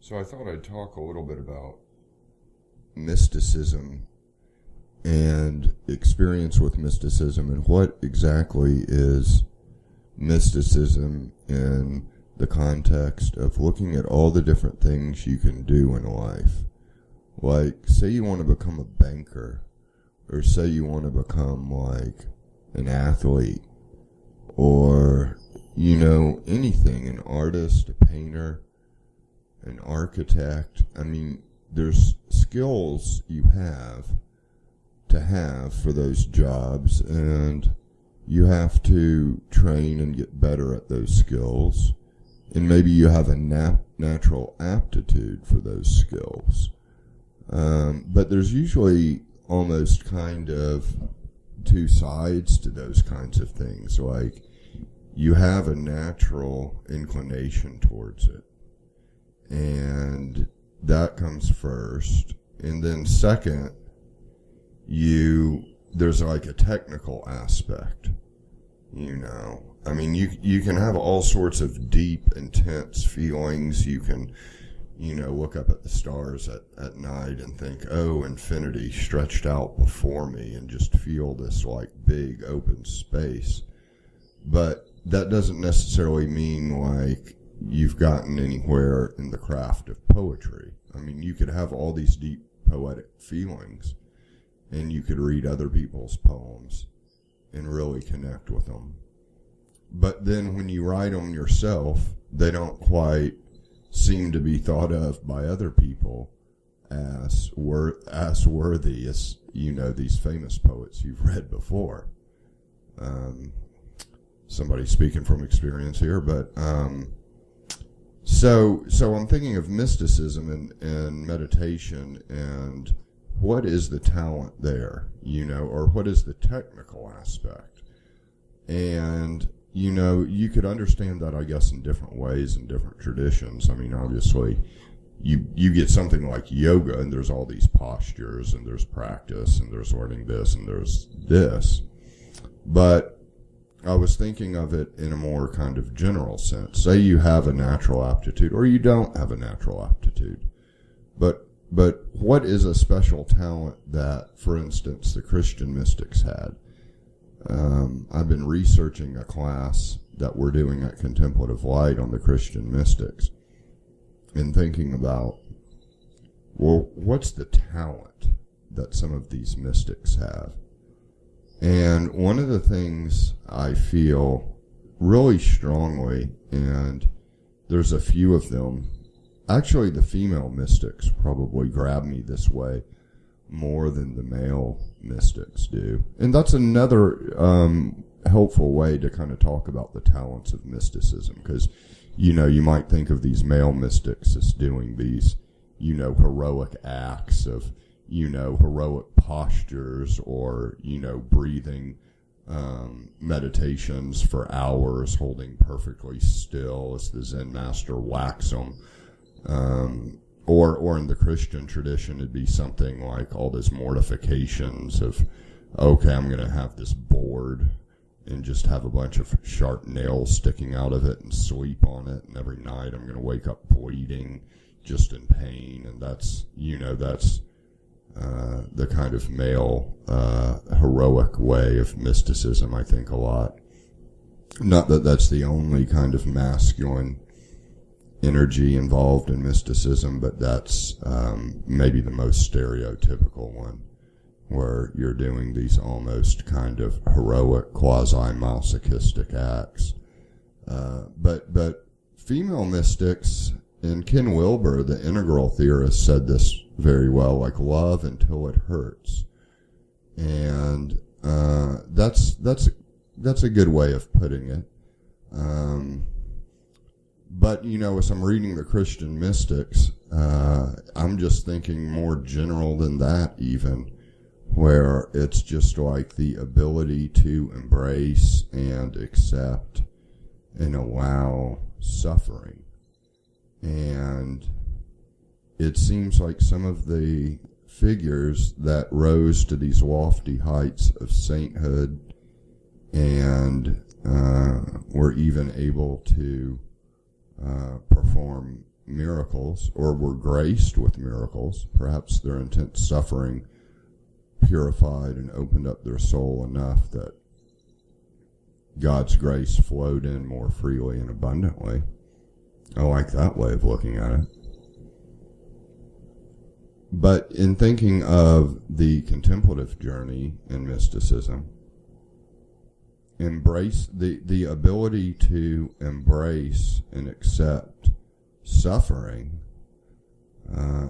So I thought I'd talk a little bit about mysticism and experience with mysticism and what exactly is mysticism in the context of looking at all the different things you can do in life. Like, say you want to become a banker, or say you want to become like an athlete, or, anything, an artist, a painter, an architect. I mean, there's skills you have to have for those jobs, and you have to train and get better at those skills. And maybe you have a natural aptitude for those skills. But there's usually almost kind of two sides to those kinds of things. Like, you have a natural inclination towards it, and that comes first. And then second, there's like a technical aspect, I mean, you can have all sorts of deep, intense feelings. You can, look up at the stars at night and think, oh, infinity stretched out before me, and just feel this like big open space. But that doesn't necessarily mean like you've gotten anywhere in the craft of poetry. I mean, you could have all these deep poetic feelings, and you could read other people's poems and really connect with them. But then when you write them yourself, they don't quite seem to be thought of by other people as worthy as, these famous poets you've read before. Somebody speaking from experience here, but so I'm thinking of mysticism and meditation, and what is the talent there, or what is the technical aspect? And, you could understand that, I guess, in different ways in different traditions. I mean, obviously, you get something like yoga, and there's all these postures, and there's practice, and there's learning this, and there's this. But I was thinking of it in a more kind of general sense. Say you have a natural aptitude, or you don't have a natural aptitude. But what is a special talent that, for instance, the Christian mystics had? I've been researching a class that we're doing at Contemplative Light on the Christian mystics, and thinking about, well, what's the talent that some of these mystics have? And one of the things I feel really strongly, and there's a few of them, actually the female mystics probably grab me this way more than the male mystics do. And that's another helpful way to kind of talk about the talents of mysticism, because, you might think of these male mystics as doing these, heroic acts of, heroic postures, or, breathing meditations for hours, holding perfectly still as the Zen master whacks them. Or in the Christian tradition, it'd be something like all those mortifications of, okay, I'm going to have this board and just have a bunch of sharp nails sticking out of it and sleep on it, and every night I'm going to wake up bleeding, just in pain. And that's the kind of male heroic way of mysticism, I think, a lot. Not that that's the only kind of masculine energy involved in mysticism, but that's maybe the most stereotypical one, where you're doing these almost kind of heroic, quasi-masochistic acts. But female mystics, and Ken Wilber, the integral theorist, said this very well, like, love until it hurts. And that's a good way of putting it. But, as I'm reading the Christian mystics, I'm just thinking more general than that even, where it's just like the ability to embrace and accept and allow suffering. And it seems like some of the figures that rose to these lofty heights of sainthood and were even able to perform miracles or were graced with miracles. Perhaps their intense suffering purified and opened up their soul enough that God's grace flowed in more freely and abundantly. I like that way of looking at it. But in thinking of the contemplative journey in mysticism, embrace the ability to embrace and accept suffering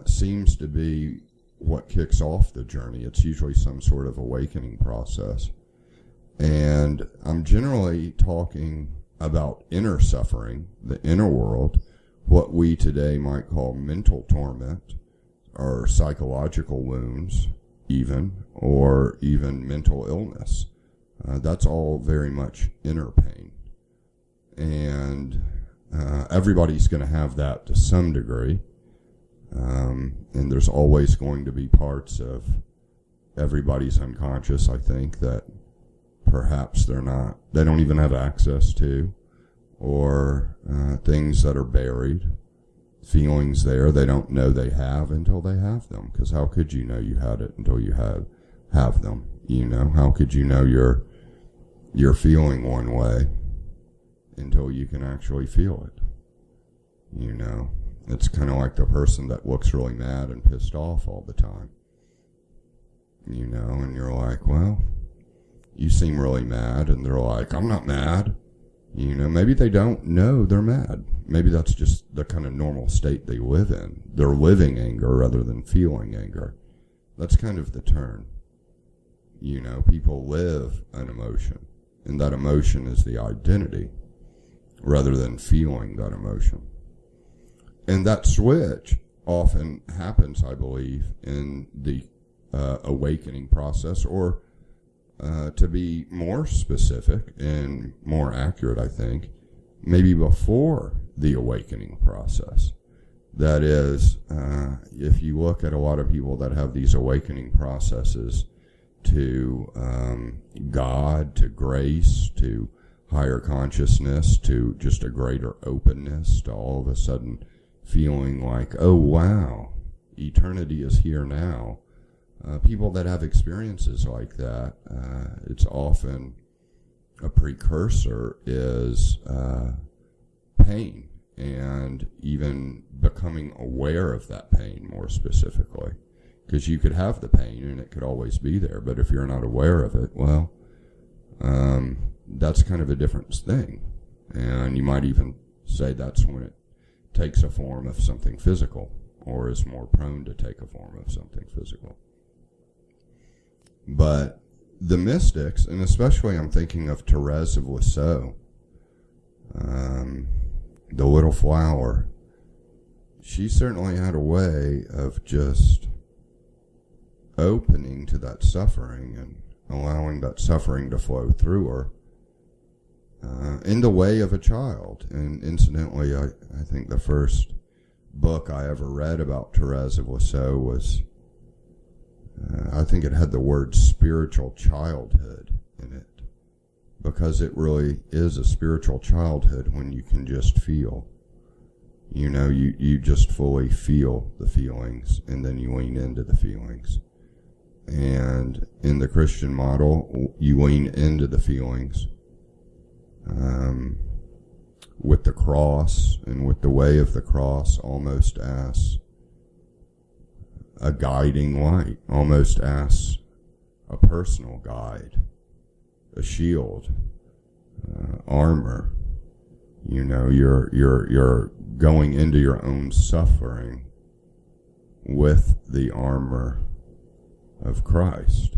seems to be what kicks off the journey. It's usually some sort of awakening process. And I'm generally talking about inner suffering, the inner world, what we today might call mental torment, or psychological wounds even, or even mental illness. That's all very much inner pain. And everybody's going to have that to some degree. And there's always going to be parts of everybody's unconscious, I think, that perhaps they don't even have access to, or things that are buried, feelings there they don't know they have until they have them. Because how could you know you had it until you have them? You know, how could you know you're feeling one way until you can actually feel it? You know, it's kind of like the person that looks really mad and pissed off all the time. You know, and you're like, well, you seem really mad, and they're like, I'm not mad. You know, maybe they don't know they're mad. Maybe that's just the kind of normal state they live in. They're living anger rather than feeling anger. That's kind of the turn. You know, people live an emotion, and that emotion is the identity rather than feeling that emotion. And that switch often happens, I believe, in the awakening process, or to be more specific and more accurate, I think, maybe before the awakening process. That is, if you look at a lot of people that have these awakening processes to God, to grace, to higher consciousness, to just a greater openness, to all of a sudden feeling like, oh wow, eternity is here now. People that have experiences like that, it's often a precursor is pain, and even becoming aware of that pain more specifically. Because you could have the pain and it could always be there, but if you're not aware of it, well, that's kind of a different thing. And you might even say that's when it takes a form of something physical, or is more prone to take a form of something physical. But the mystics, and especially I'm thinking of Therese of Lisieux, the little flower, she certainly had a way of just opening to that suffering and allowing that suffering to flow through her in the way of a child. And incidentally, I think the first book I ever read about Therese of Lisieux was, I think it had the word spiritual childhood in it, because it really is a spiritual childhood when you can just feel. You know, you just fully feel the feelings, and then you lean into the feelings. And in the Christian model, you lean into the feelings with the cross, and with the way of the cross almost as a guiding light, almost as a personal guide, a shield, armor. You know, you're going into your own suffering with the armor of Christ.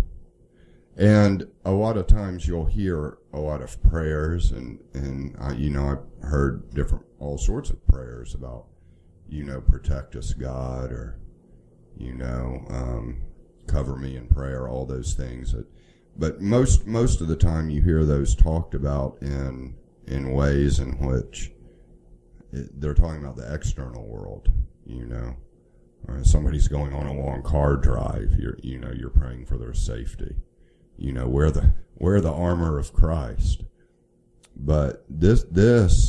And a lot of times you'll hear a lot of prayers, and you know, I've heard all sorts of prayers about, you know, protect us, God, or, you know, cover me in prayer, all those things. But most of the time you hear those talked about in ways in which they're talking about the external world, you know. Somebody's going on a long car drive, you're praying for their safety. You know, wear the armor of Christ. But this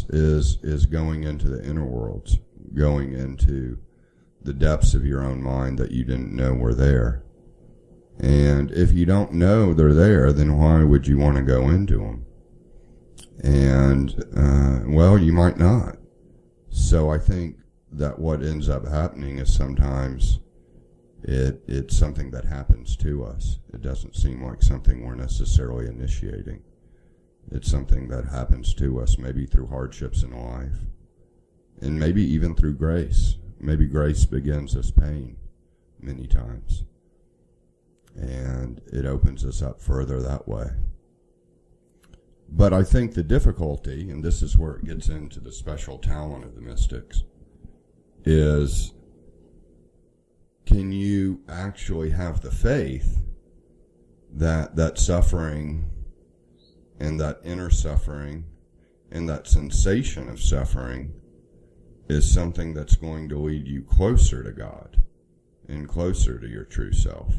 is going into the inner worlds, going into the depths of your own mind that you didn't know were there. And if you don't know they're there, then why would you want to go into them? And, well, you might not. So I think that what ends up happening is sometimes it's something that happens to us. It doesn't seem like something we're necessarily initiating. It's something that happens to us, maybe through hardships in life, and maybe even through grace. Maybe grace begins as pain many times, and it opens us up further that way. But I think the difficulty, and this is where it gets into the special talent of the mystics, is can you actually have the faith that suffering and that inner suffering and that sensation of suffering is something that's going to lead you closer to God and closer to your true self?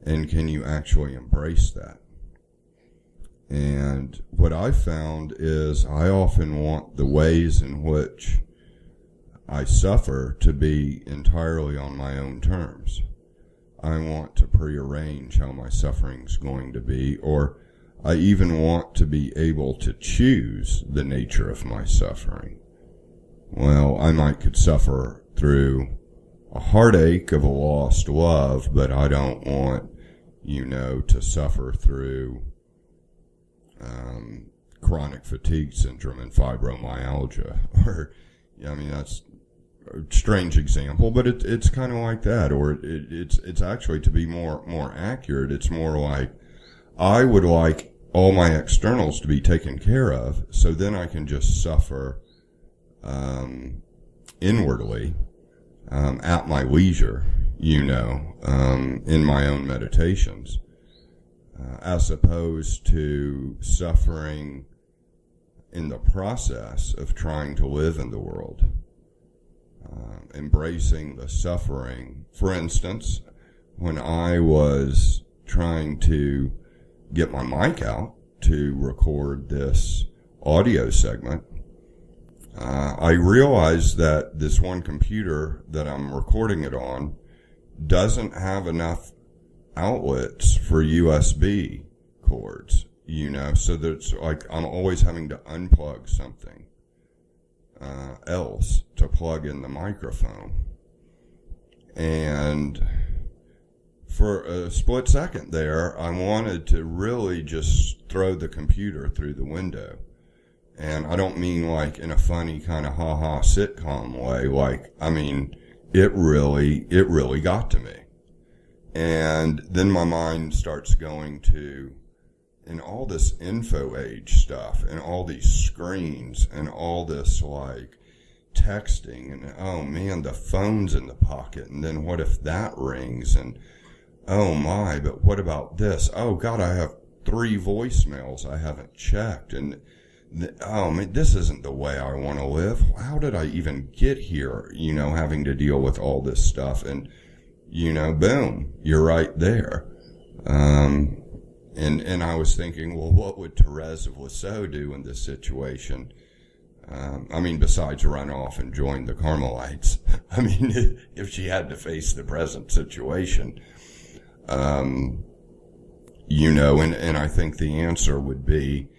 And can you actually embrace that? And what I've found is I often want the ways in which I suffer to be entirely on my own terms. I want to prearrange how my suffering's going to be, or I even want to be able to choose the nature of my suffering. Well, I could suffer through a heartache of a lost love, but I don't want, to suffer through chronic fatigue syndrome and fibromyalgia. Or, that's a strange example, but it's kind of like that. Or it's actually, to be more accurate, it's more like I would like all my externals to be taken care of, so then I can just suffer inwardly at my leisure, in my own meditations, as opposed to suffering in the process of trying to live in the world, embracing the suffering. For instance, when I was trying to get my mic out to record this audio segment, I realized that this one computer that I'm recording it on doesn't have enough outlets for USB cords, so that's like I'm always having to unplug something else to plug in the microphone. And for a split second there, I wanted to really just throw the computer through the window. And I don't mean like in a funny kind of ha-ha sitcom way. It really got to me. And then my mind starts going to, and all this info age stuff, and all these screens, and all this like texting, and oh man, the phone's in the pocket, and then what if that rings, and oh my, but what about this? Oh God, I have 3 voicemails I haven't checked, and oh man, this isn't the way I want to live. How did I even get here? Having to deal with all this stuff, and boom, you're right there. And I was thinking, well, what would Therese of Lisieux do in this situation? Besides run off and join the Carmelites. If she had to face the present situation, and I think the answer would be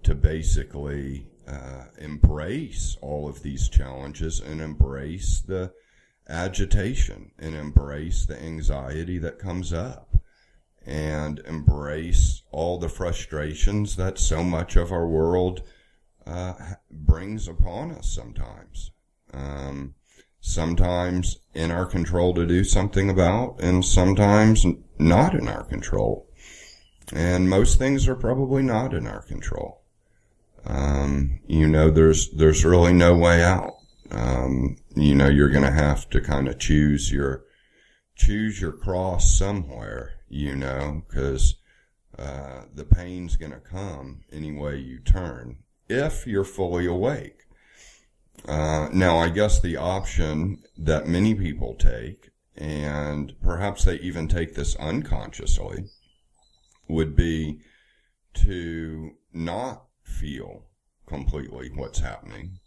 to basically embrace all of these challenges and embrace the agitation and embrace the anxiety that comes up and embrace all the frustrations that so much of our world brings upon us sometimes. Sometimes in our control to do something about, and sometimes not in our control. And most things are probably not in our control. There's really no way out. You're going to have to kind of choose your cross somewhere, because the pain's going to come any way you turn if you're fully awake. Now, I guess the option that many people take, and perhaps they even take this unconsciously, would be to not feel completely what's happening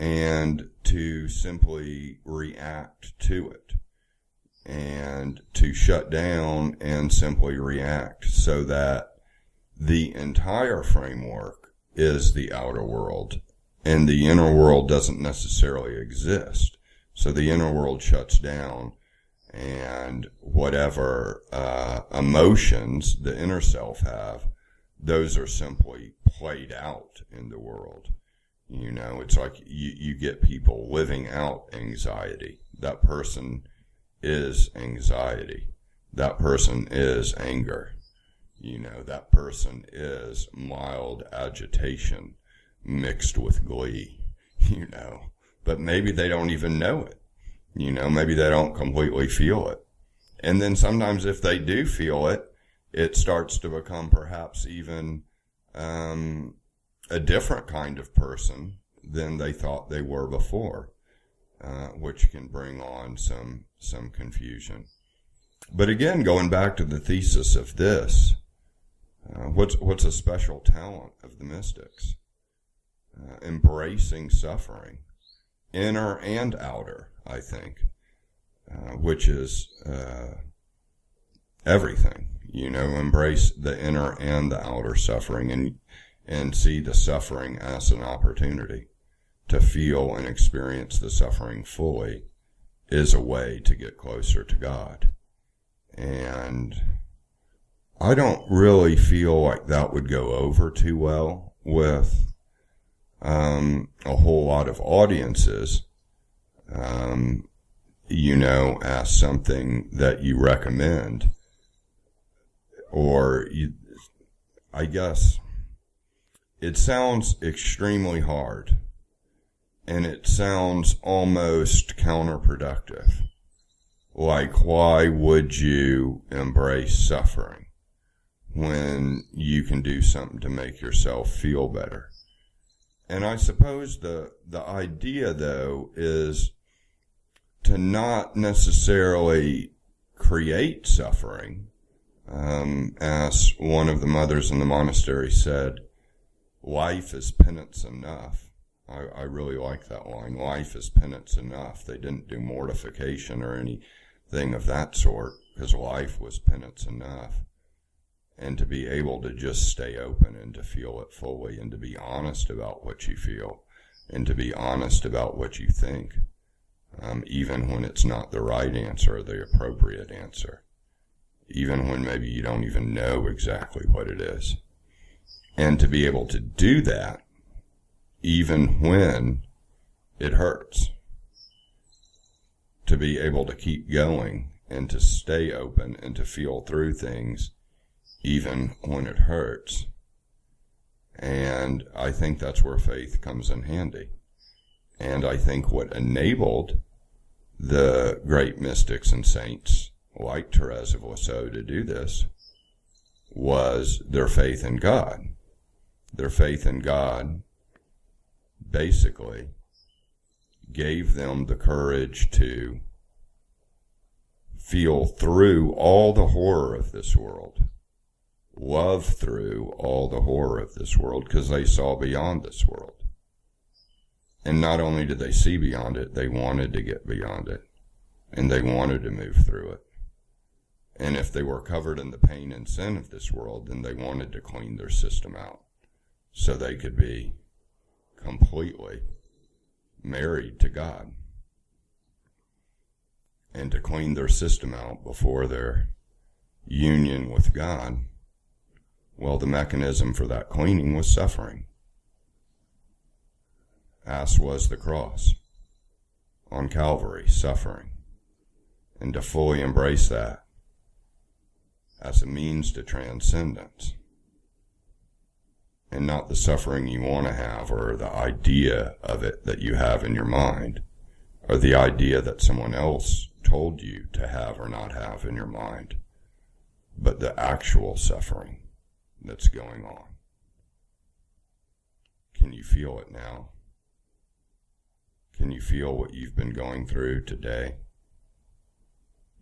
and to simply react to it, and to shut down and simply react, so that the entire framework is the outer world, and the inner world doesn't necessarily exist. So the inner world shuts down, and whatever emotions the inner self have, those are simply played out in the world. You know, it's like you get people living out anxiety. That person is anxiety. That person is anger. You know, that person is mild agitation mixed with glee, you know. But maybe they don't even know it. You know, maybe they don't completely feel it. And then sometimes if they do feel it, it starts to become perhaps even a different kind of person than they thought they were before, which can bring on some confusion. But again, going back to the thesis of this, what's a special talent of the mystics? Embracing suffering, inner and outer, I think, which is everything. You know, embrace the inner and the outer suffering, and see the suffering as an opportunity to feel and experience the suffering fully is a way to get closer to God. And I don't really feel like that would go over too well with a whole lot of audiences, you know, as something that you recommend. Or I guess it sounds extremely hard, and it sounds almost counterproductive. Like, why would you embrace suffering when you can do something to make yourself feel better? And I suppose the idea, though, is to not necessarily create suffering. As one of the mothers in the monastery said, life is penance enough. I really like that line. Life is penance enough. They didn't do mortification or anything of that sort, because life was penance enough. And to be able to just stay open and to feel it fully, and to be honest about what you feel, and to be honest about what you think, even when it's not the right answer or the appropriate answer. Even when maybe you don't even know exactly what it is. And to be able to do that, even when it hurts. To be able to keep going and to stay open and to feel through things, even when it hurts. And I think that's where faith comes in handy. And I think what enabled the great mystics and saints like Therese of Lisieux to do this was their faith in God. Their faith in God basically gave them the courage to feel through all the horror of this world, love through all the horror of this world, because they saw beyond this world. And not only did they see beyond it, they wanted to get beyond it, and they wanted to move through it. And if they were covered in the pain and sin of this world, then they wanted to clean their system out so they could be completely married to God. And to clean their system out before their union with God, well, the mechanism for that cleaning was suffering, as was the cross on Calvary, suffering. And to fully embrace that as a means to transcendence, and not the suffering you want to have, or the idea of it that you have in your mind, or the idea that someone else told you to have or not have in your mind, but the actual suffering that's going on. Can you feel it now? Can you feel what you've been going through today,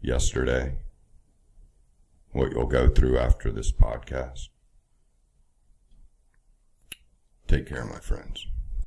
yesterday, what you'll go through after this podcast? Take care, my friends.